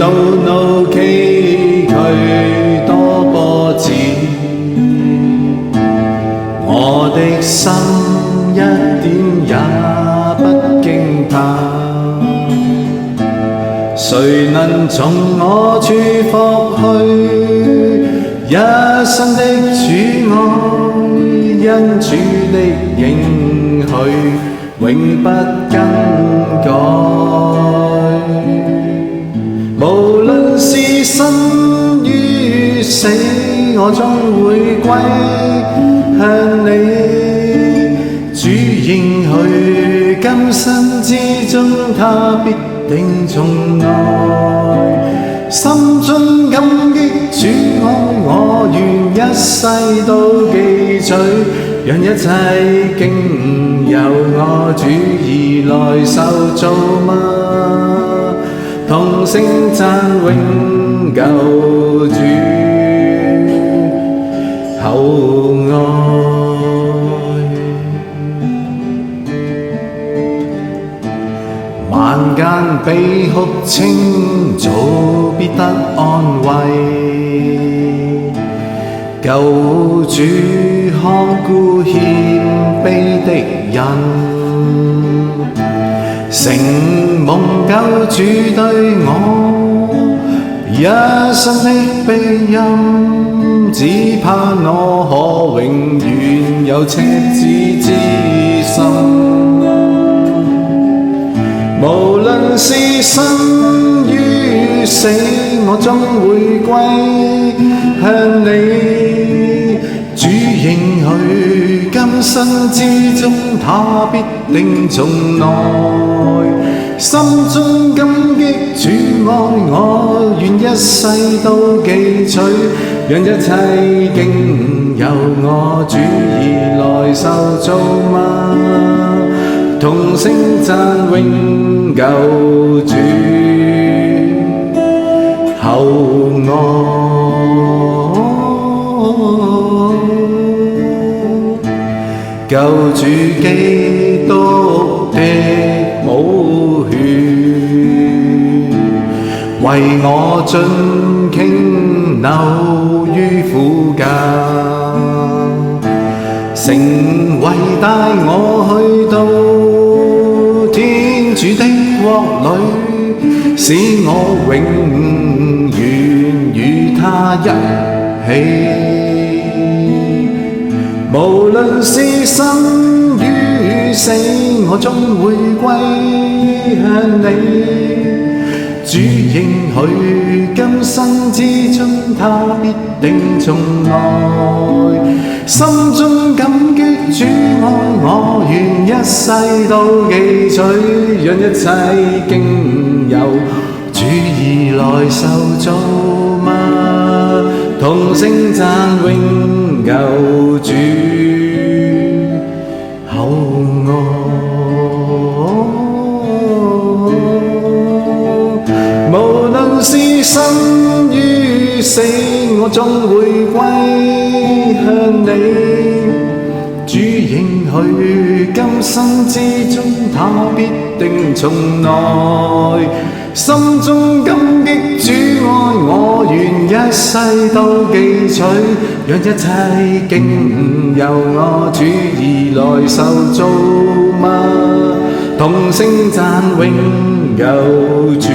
道路崎嶇多波折，我的心一點也不驚怕。誰能從我處拂去一生的主愛？因主的應許永不更改。無論是生與死，我終會歸向你。主應許今生之中，他必定重來。心中感激主愛，我願一世都記取，讓一切經由我主而來受造物。同聲讚永救主厚愛，晚間悲哭清早必得安慰。救主看顧謙卑的人，承蒙救主對我一生的庇蔭，只盼我可永遠有赤子之心。無論是生與死，我終會歸向你。主應許今生之中，他必定重來。心中感激主愛，我願一世都記取，讓一切經由我主而來受造物。同聲讚永救主厚愛，救主基督的寶血，為我盡傾流於苦架，成為帶我去到天主的國裏，使我永遠與他一起。無論是生與死，我終會歸向你。主應許今生之中，他必定重來。心中感激主愛，我願一世都記取，讓一切經由主而來受造物。同聲讚永救主厚愛。無論是生與死，我終會歸向你。主應許今生之中，他必定重來。心中感激主愛，我願一世都記取，讓一切經由我主而來受造物。同聲讚永救主